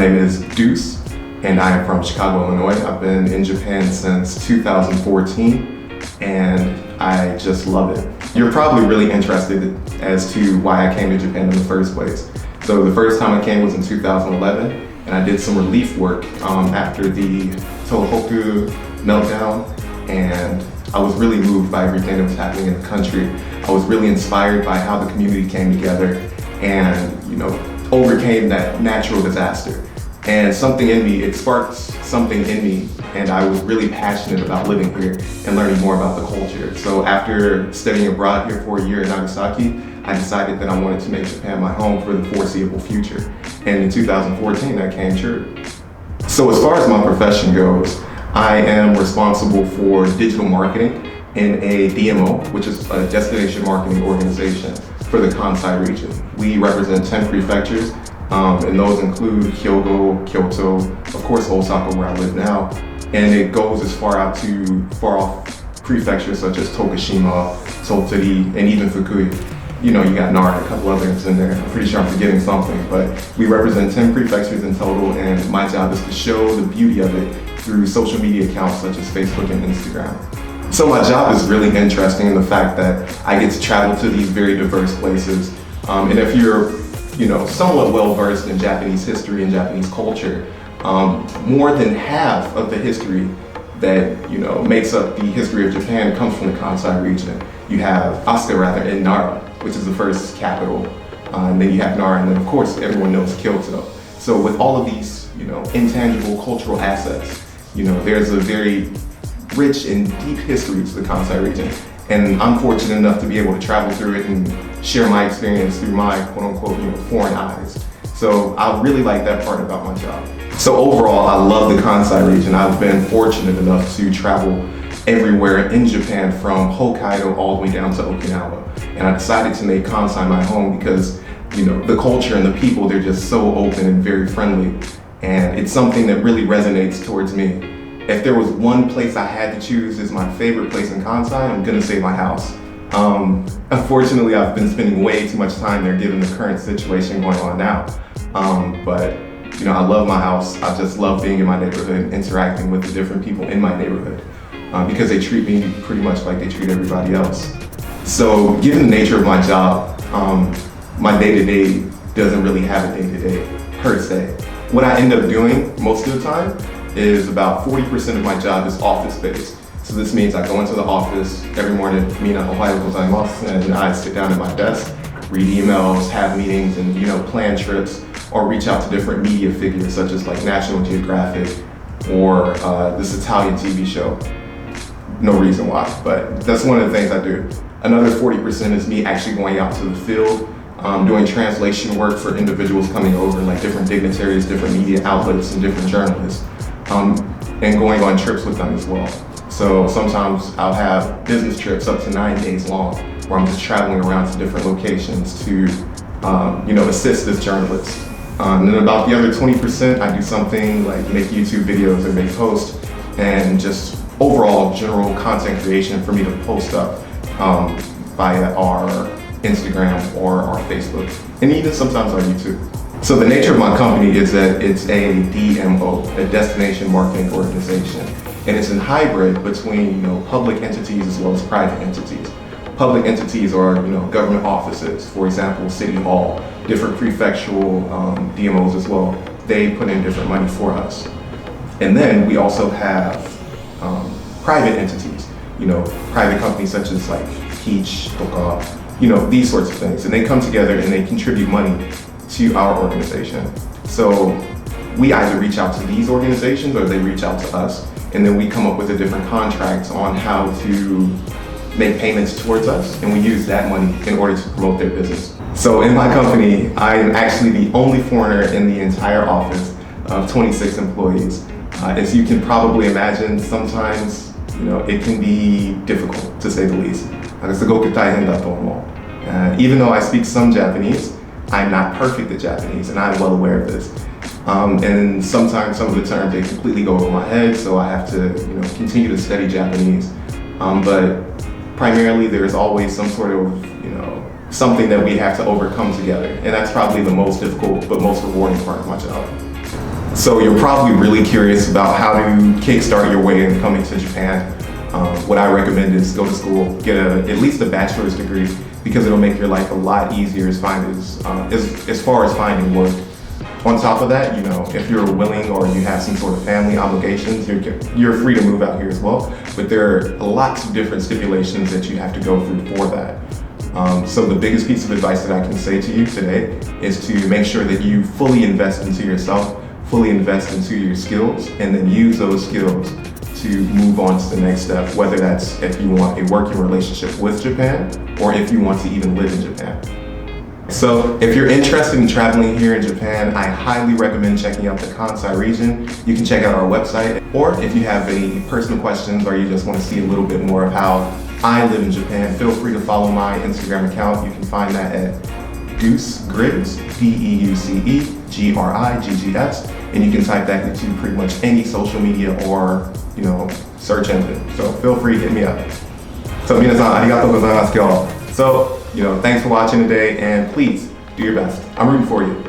name is Deuce, and I am from Chicago, Illinois. I've been in Japan since 2014, and I just love it. You're probably really interested as to why I came to Japan in the first place. So the first time I came was in 2011, and I did some relief work after the Tohoku meltdown, and I was really moved by everything that was happening in the country. I was really inspired by how the community came together and, overcame that natural disaster. And something in me, it sparked something in me, and I was really passionate about living here and learning more about the culture. So after studying abroad here for a year in Nagasaki, I decided that I wanted to make Japan my home for the foreseeable future. And in 2014, that came true. So as far as my profession goes, I am responsible for digital marketing in a DMO, which is a destination marketing organization for the Kansai region. We represent 10 prefectures, and those include Hyogo, Kyoto, of course Osaka, where I live now, and it goes as far out to far-off prefectures such as Tokushima, Tottori, and even Fukui. You got Nara and a couple others in there. I'm pretty sure I'm forgetting something, but we represent 10 prefectures in total, and my job is to show the beauty of it through social media accounts such as Facebook and Instagram. So my job is really interesting in the fact that I get to travel to these very diverse places. And if you're, somewhat well-versed in Japanese history and Japanese culture, more than half of the history that, makes up the history of Japan comes from the Kansai region. You have Asuka in Nara, which is the first capital. And then you have Nara, and then of course everyone knows Kyoto. So with all of these, intangible cultural assets, there's a very rich and deep history to the Kansai region. And I'm fortunate enough to be able to travel through it and share my experience through my quote-unquote, foreign eyes. So I really like that part about my job. So overall, I love the Kansai region. I've been fortunate enough to travel everywhere in Japan from Hokkaido all the way down to Okinawa. And I decided to make Kansai my home because, the culture and the people, they're just so open and very friendly. And it's something that really resonates towards me. If there was one place I had to choose as my favorite place in Kansai, I'm gonna say my house. Unfortunately, I've been spending way too much time there given the current situation going on now. But I love my house. I just love being in my neighborhood and interacting with the different people in my neighborhood because they treat me pretty much like they treat everybody else. So given the nature of my job, my day-to-day doesn't really have a day-to-day per se. What I end up doing most of the time is about 40% of my job is office-based. So this means I go into the office every morning, and I sit down at my desk, read emails, have meetings, and plan trips, or reach out to different media figures such as like National Geographic or this Italian TV show. No reason why, but that's one of the things I do. Another 40% is me actually going out to the field, doing translation work for individuals coming over, like different dignitaries, different media outlets, and different journalists. And going on trips with them as well. So sometimes I'll have business trips up to 9 days long where I'm just traveling around to different locations to, assist this journalist. And then about the other 20%, I do something like make YouTube videos or make posts and just overall general content creation for me to post up via our Instagram or our Facebook, and even sometimes our YouTube. So the nature of my company is that it's a DMO, a destination marketing organization, and it's a hybrid between public entities as well as private entities. Public entities are government offices, for example, City Hall, different prefectural DMOs as well. They put in different money for us, and then we also have private entities, private companies such as like Peach, Toka, these sorts of things, and they come together and they contribute money to our organization. So we either reach out to these organizations or they reach out to us, and then we come up with a different contract on how to make payments towards us, and we use that money in order to promote their business. So in my company, I am actually the only foreigner in the entire office of 26 employees. As you can probably imagine, sometimes it can be difficult, to say the least. Even though I speak some Japanese, I'm not perfect at Japanese, and I'm well aware of this. And sometimes some of the terms, they completely go over my head, so I have to continue to study Japanese. But primarily, there's always some sort of something that we have to overcome together, and that's probably the most difficult but most rewarding part of my job. So you're probably really curious about how to kickstart your way in coming to Japan. What I recommend is go to school, get at least a bachelor's degree, because it'll make your life a lot easier as far as finding work. On top of that, if you're willing or you have some sort of family obligations, you're free to move out here as well. But there are lots of different stipulations that you have to go through for that. So the biggest piece of advice that I can say to you today is to make sure that you fully invest into yourself, fully invest into your skills, and then use those skills to move on to the next step, whether that's if you want a working relationship with Japan or if you want to even live in Japan. So if you're interested in traveling here in Japan, I highly recommend checking out the Kansai region. You can check out our website, or if you have any personal questions or you just want to see a little bit more of how I live in Japan, feel free to follow my Instagram account. You can find that at Deuce Griggs, DeuceGriggs, and you can type that into pretty much any social media or search engine. So feel free to hit me up. So minasan, arigatou gozaimasu, y'all. So, thanks for watching today, and please do your best. I'm rooting for you.